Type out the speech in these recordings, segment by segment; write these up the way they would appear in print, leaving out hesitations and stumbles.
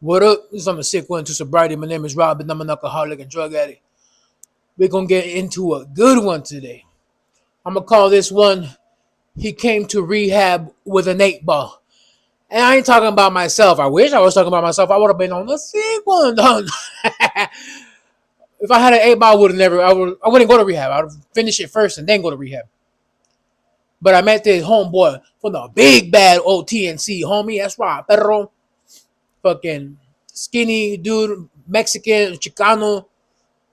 What up? This is I'm a sick one to sobriety. My name is Rob, and I'm an alcoholic and drug addict. We're gonna get into a good one today. I'm gonna call this one. He came to rehab with an 8 ball. And I ain't talking about myself. I wish I was talking about myself. I would have been on the sick one. If I had an 8 ball, I would have never. I wouldn't go to rehab. I would finish it first and then go to rehab. But I met this homeboy from the big bad OTNC homie. That's right, perro. Fucking skinny dude, Mexican, Chicano,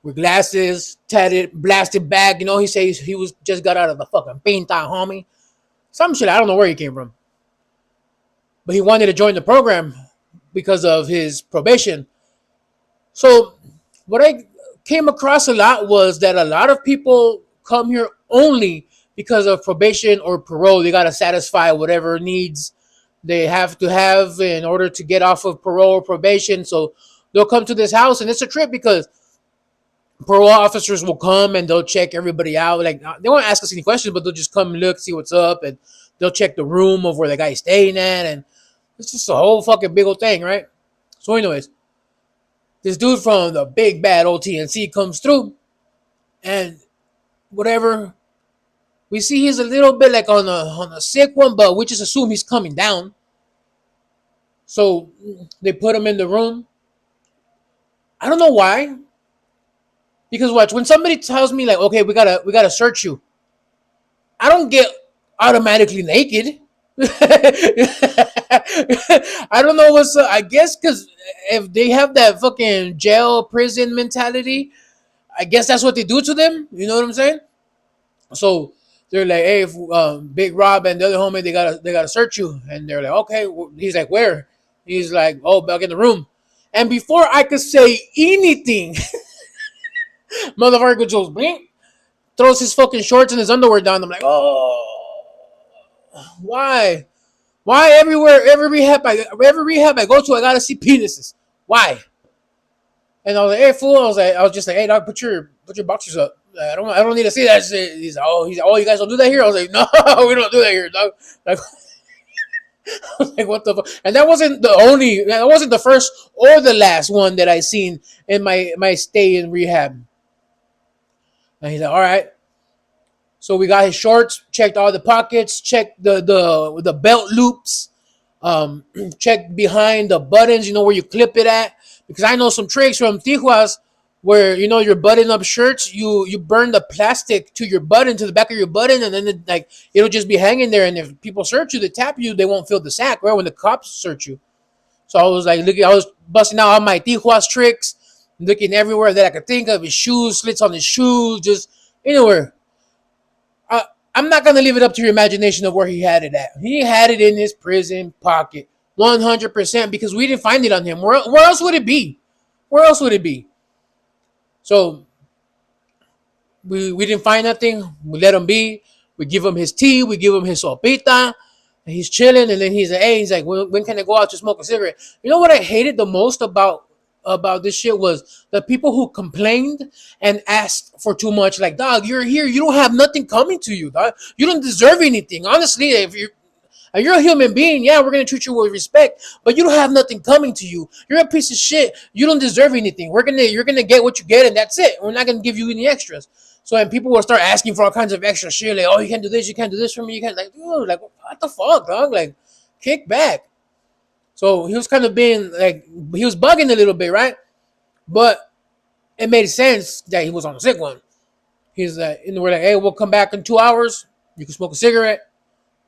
with glasses, tatted, blasted back. You know, he says he was just got out of the fucking pinta, homie. Some shit. I don't know where he came from, but he wanted to join the program because of his probation. So what I came across a lot was that a lot of people come here only because of probation or parole. They got to satisfy whatever needs they have to have in order to get off of parole or probation. So they'll come to this house, and it's a trip because parole officers will come and they'll check everybody out. Like they won't ask us any questions, but they'll just come and look, see what's up, and they'll check the room of where the guy's staying at, and it's just a whole fucking big old thing, right? So, anyways, this dude from the big bad OTNC comes through, and whatever we see, he's a little bit like on a sick one, but we just assume he's coming down. So they put him in the room. I don't know why, because watch when somebody tells me like, okay, we gotta search you. I don't get automatically naked. I don't know what's I guess because if they have that fucking jail prison mentality, I guess that's what they do to them. You know what I'm saying? So they're like, hey, if, Big Rob and the other homie, they gotta search you, and they're like, okay. He's like, where? He's like, oh, back in the room. And before I could say anything, motherfucker goes blink, throws his fucking shorts and his underwear down. I'm like, oh, why? Why every rehab I go to, I gotta see penises. Why? And I was like, hey fool, I was just like, hey dog, put your boxers up. I don't need to see that shit. He's like, oh, you guys don't do that here. I was like, no, we don't do that here, dog. Like, I was like, what the fuck? And that wasn't the first or the last one that I seen in my stay in rehab. And he's like, all right. So we got his shorts, checked all the pockets, checked the belt loops, checked behind the buttons, where you clip it at. Because I know some tricks from Tijuas where your button up shirts, you burn the plastic to your button, to the back of your button, and then it'll just be hanging there. And if people search you, they tap you, they won't feel the sack, right? When the cops search you. So I was like, looking, I was busting out all my Tijuas tricks, looking everywhere that I could think of, his shoes, slits on his shoes, just anywhere. I'm not gonna leave it up to your imagination of where he had it at. He had it in his prison pocket, 100%, because we didn't find it on him. Where else would it be? Where else would it be? So we didn't find nothing. We let him be. We give him his tea. We give him his sopita. And he's chilling, and then he's like, "Hey, he's like, when can I go out to smoke a cigarette?" You know what I hated the most about this shit was the people who complained and asked for too much. Like, dog, you're here. You don't have nothing coming to you, dog. You don't deserve anything. Honestly, if you're a human being, yeah, we're gonna treat you with respect, but you don't have nothing coming to you. You're a piece of shit. You don't deserve anything. You're gonna get what you get, and that's it. We're not gonna give you any extras. So, and people will start asking for all kinds of extra shit, like, oh, you can't do this, you can't do this for me, you can't, like, dude, like, what the fuck, dog? Like, kick back. So he was kind of being like, he was bugging a little bit, right? But it made sense that he was on a sick one. He's like, and we're like, hey, we'll come back in 2 hours. You can smoke a cigarette.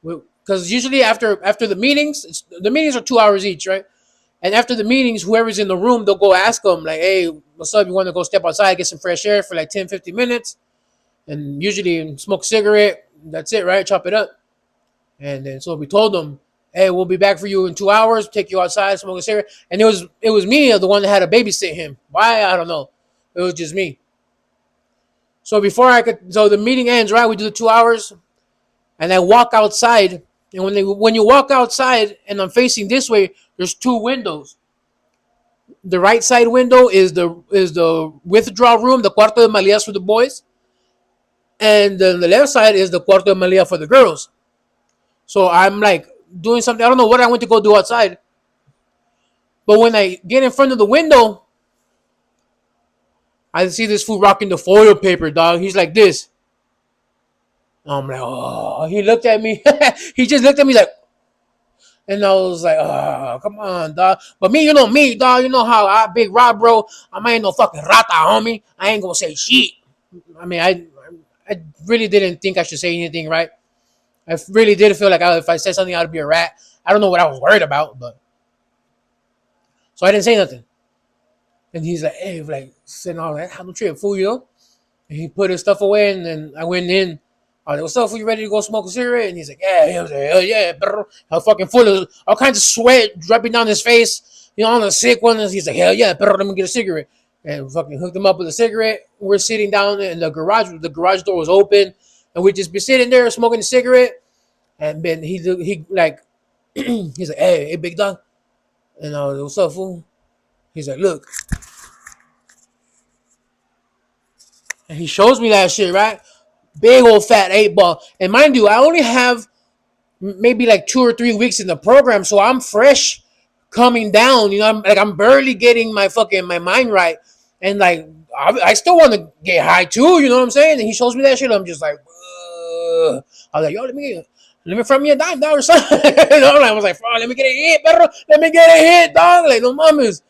Because usually after the meetings, the meetings are 2 hours each, right? And after the meetings, whoever's in the room, they'll go ask them, like, hey, what's up? You want to go step outside, get some fresh air for like 10, 15 minutes? And usually smoke a cigarette. That's it, right? Chop it up. And then so we told them, hey, we'll be back for you in 2 hours, take you outside, smoke a cigarette. And it was me, the one that had to babysit him. Why? I don't know. It was just me. So the meeting ends, right? We do the 2 hours, and I walk outside. And when you walk outside and I'm facing this way, there's two windows. The right side window is the withdrawal room, the cuarto de Malias for the boys, and then the left side is the cuarto de Malia for the girls. So I'm like doing something. I don't know what I went to go do outside, But when I get in front of the window, I see this fool rocking the foil paper, dog. He's like this. I'm like, oh. He looked at me. He just looked at me like, and I was like, oh, come on, dog. But me, dog. You know how I big Rob, bro. I ain't no fucking rata, homie. I ain't gonna say shit. I mean, I really didn't think I should say anything, right? I really did feel like if I said something, I'd be a rat. I don't know what I was worried about, but so I didn't say nothing. And he's like, hey, like sitting all that, how no trip, fool, you know? And he put his stuff away, and then I went in. I was like, what's up, fool? You ready to go smoke a cigarette? And he's like, yeah. He was like, hell yeah, bro. I was fucking full of all kinds of sweat dripping down his face, you know, on the sick one. And he's like, hell yeah, bro, let me get a cigarette. And fucking hooked him up with a cigarette. We're sitting down in the garage. The garage door was open, and we just be sitting there smoking a cigarette. And then he like, he's like, hey, big dog. And I was like, what's up, fool? He's like, look. And he shows me that shit, right? Big old fat 8 ball. And mind you, I only have maybe like 2 or 3 weeks in the program, so I'm fresh coming down. You know, I'm barely getting my mind right. And like I still want to get high too, you know what I'm saying? And he shows me that shit. I'm just like, ugh. I was like, yo, let me front me a dime, dog, or something. You know, I was like, let me get a hit, bro. Let me get a hit, dog. Like, no mames.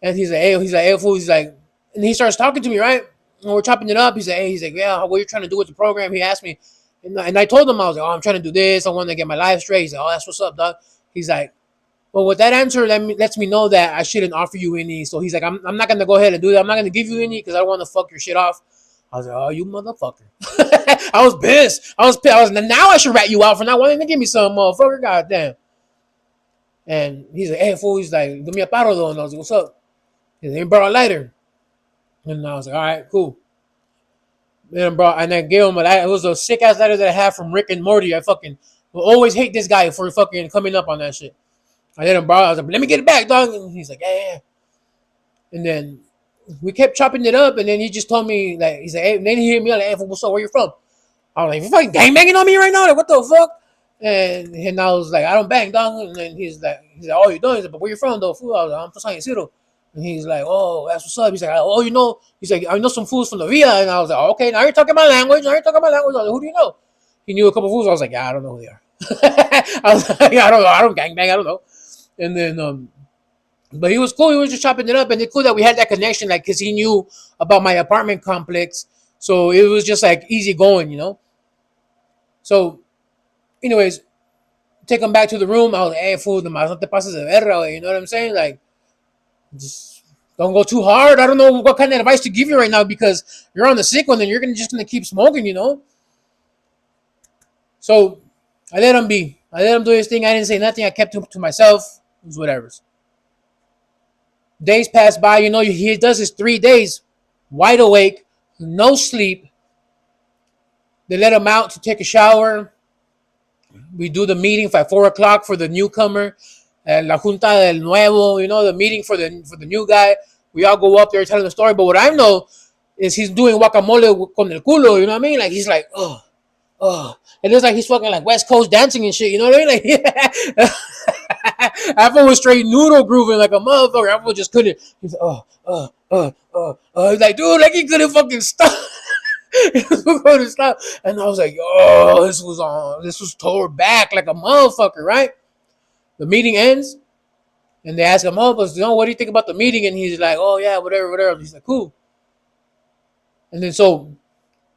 And he's like, hey, fool. He's like, and he starts talking to me, right? And we're chopping it up. He's like, yeah, what are you trying to do with the program? He asked me. And I told him, I was like, oh, I'm trying to do this. I want to get my life straight. He's like, oh, that's what's up, dog. He's like, well, with that answer, lets me know that I shouldn't offer you any. So he's like, I'm not going to go ahead and do that. I'm not going to give you any because I don't want to fuck your shit off. I was like, oh, you motherfucker. I was pissed. I was now I should rat you out for not wanting to give me some, motherfucker. Goddamn. And he's like, hey, fool. He's like, do me a paro, though. And I was like, what's up? He's like, let me borrow a lighter. And I was like, all right, cool. And bro, and I gave him it was a sick ass lighter that I had from Rick and Morty. I fucking will always hate this guy for fucking coming up on that shit. I let him borrow. I was like, let me get it back, dog. And he's like, yeah. And then we kept chopping it up, and then he just told me, like, he's like, hey, and then he hit me like, hey, what's up? Where you from? I was like, you fucking gangbanging on me right now? Like, what the fuck? And I was like, I don't bang, dog. And then he's like, oh, you doing? He's like, but where you from, though, fool? I was like, I'm from San Isidro. And he's like, oh, that's what's up. He's like, oh, you know, he's like, I know some fools from the Villa. And I was like, oh, okay, now you're talking my language. I was like, who do you know? He knew a couple fools. I was like, yeah, I don't know who they are. I was like, I don't know. I don't gangbang. I don't know. And then, but he was cool. He was just chopping it up. And it's cool that we had that connection, like, because he knew about my apartment complex. So it was just like easy going, you know? So, anyways, take him back to the room. I was like, hey, fool, no te pases de verga, you know what I'm saying? Like, just don't go too hard. I don't know what kind of advice to give you right now because you're on the sick one and you're just gonna keep smoking, you know. So I let him be. I let him do his thing. I didn't say nothing. I kept him to myself. It was whatever. Days pass by. You know, he does his 3 days, wide awake, no sleep. They let him out to take a shower. We do the meeting at 4:00 for the newcomer. La Junta del Nuevo, you know, the meeting for the new guy. We all go up there telling the story. But what I know is he's doing guacamole con el culo, you know what I mean? Like, he's like, oh. It looks like he's fucking like West Coast dancing and shit, you know what I mean? Like, Apple was straight noodle grooving like a motherfucker. Apple just couldn't. He's like, he's like, dude, like he couldn't fucking stop. Couldn't stop. And I was like, oh, this was tore back like a motherfucker, right? The meeting ends, and they ask him, oh, but, you know, what do you think about the meeting? And he's like, oh, yeah, whatever. He's like, cool. And then so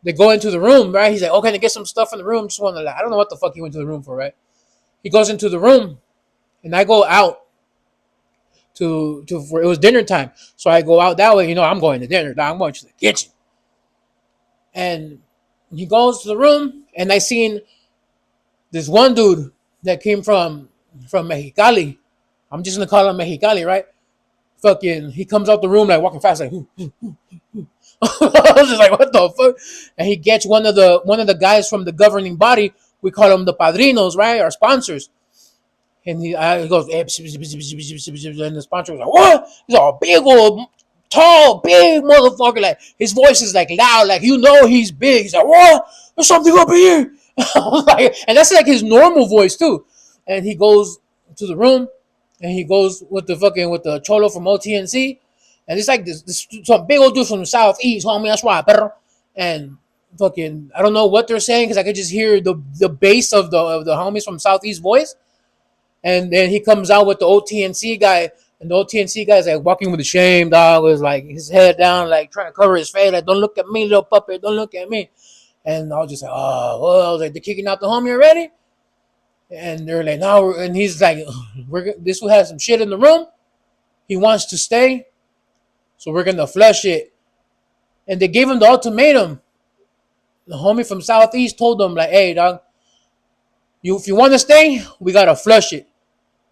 they go into the room, right? He's like, okay, to get some stuff in the room. Just want to, I don't know what the fuck he went to the room for, right? He goes into the room, and I go out for it was dinner time. So I go out that way. You know, I'm going to dinner. I'm going to the kitchen. And he goes to the room, and I seen this one dude that came from Mexicali. I'm just gonna call him Mexicali, right? Fucking, he comes out the room like walking fast, like. I was just like, what the fuck? And he gets one of the guys from the governing body. We call them the padrinos, right? Our sponsors. And he goes, and the sponsor was like, what? He's all big old, tall, big motherfucker. Like, his voice is like loud, like, you know he's big. He's like, what? There's something up here. I was like, and that's like his normal voice too. And he goes to the room, and he goes with the cholo from OTNC, and it's like this some big old dude from the southeast, homie. That's why, perro. And fucking, I don't know what they're saying because I could just hear the bass of the homies from southeast voice. And then he comes out with the OTNC guy, and the OTNC guy is like walking with a shame, dog. Was like his head down, like trying to cover his face, like don't look at me, little puppet, don't look at me. And I was just like, oh, well, I was like, they're kicking out the homie already. And they're like, no, and he's like, this will have some shit in the room. He wants to stay, so we're gonna flush it. And they gave him the ultimatum. The homie from Southeast told him, like, hey, dog, if you want to stay, we gotta flush it.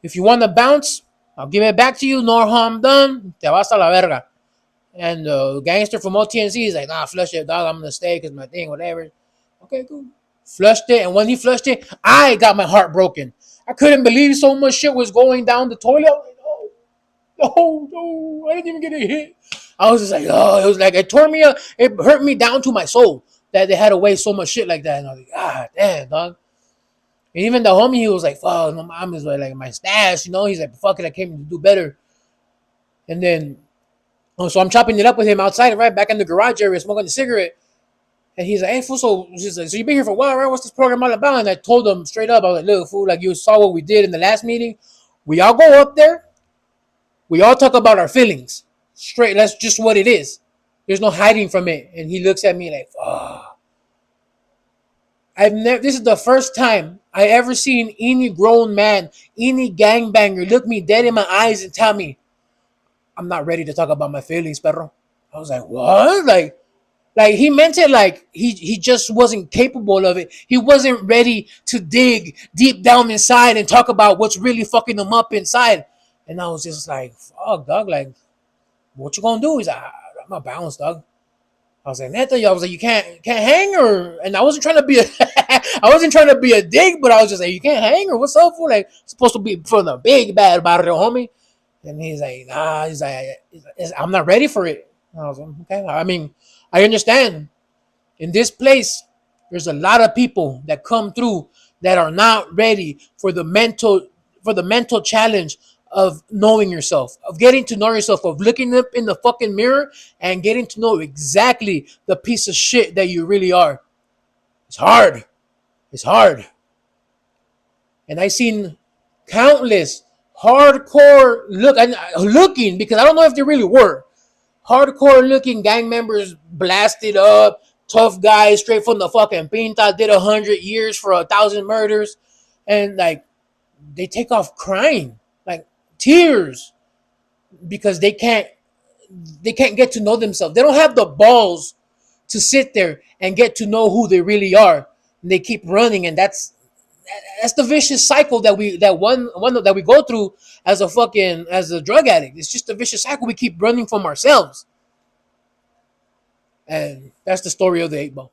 If you want to bounce, I'll give it back to you. No harm done. Te vas a la verga. And the gangster from OTNC is like, nah, flush it, dog. I'm gonna stay because my thing, whatever. Okay, cool. Flushed it, and when he flushed it, I got my heart broken. I couldn't believe so much shit was going down the toilet. I was like, no, I didn't even get a hit. I was just like, oh, it was like it tore me up. It hurt me down to my soul that they had to waste so much shit like that. And I was like, ah, damn, dog. And even the homie, he was like, fuck, my mom is like my stash, you know. He's like, fuck it, I came to do better. And then, so I'm chopping it up with him outside, right back in the garage area, smoking a cigarette. And he's like, hey, fool, so you've been here for a while, right? What's this program all about? And I told him straight up, I was like, look, fool, like you saw what we did in the last meeting. We all go up there. We all talk about our feelings. Straight, that's just what it is. There's no hiding from it. And he looks at me like, fuck. This is the first time I ever seen any grown man, any gangbanger look me dead in my eyes and tell me, I'm not ready to talk about my feelings, perro. I was like, what? Like he meant it like he just wasn't capable of it. He wasn't ready to dig deep down inside and talk about what's really fucking him up inside. And I was just like, fuck, dog, like, what you gonna do? He's like, I'm gonna bounce, dog. I was like, Neta, I was like, you can't hang, or, and I wasn't trying to be I wasn't trying to be a dig, but I was just like, you can't hang, or what's up for? Like, supposed to be for the big bad barrio, homie. And he's like, nah, I'm not ready for it. And I was like, okay. I mean, I understand. In this place, there's a lot of people that come through that are not ready for the mental challenge of knowing yourself, of getting to know yourself, of looking up in the fucking mirror and getting to know exactly the piece of shit that you really are. It's hard. It's hard. And I seen countless hardcore looking, because I don't know if they really were hardcore looking gang members, blasted up, tough guys straight from the fucking pinta, did 100 years for 1,000 murders, and like they take off crying, like tears, because they can't get to know themselves. They don't have the balls to sit there and get to know who they really are. And they keep running, and that's the vicious cycle that we go through as a drug addict. It's just a vicious cycle. We keep running from ourselves. And that's the story of the 8 Ball.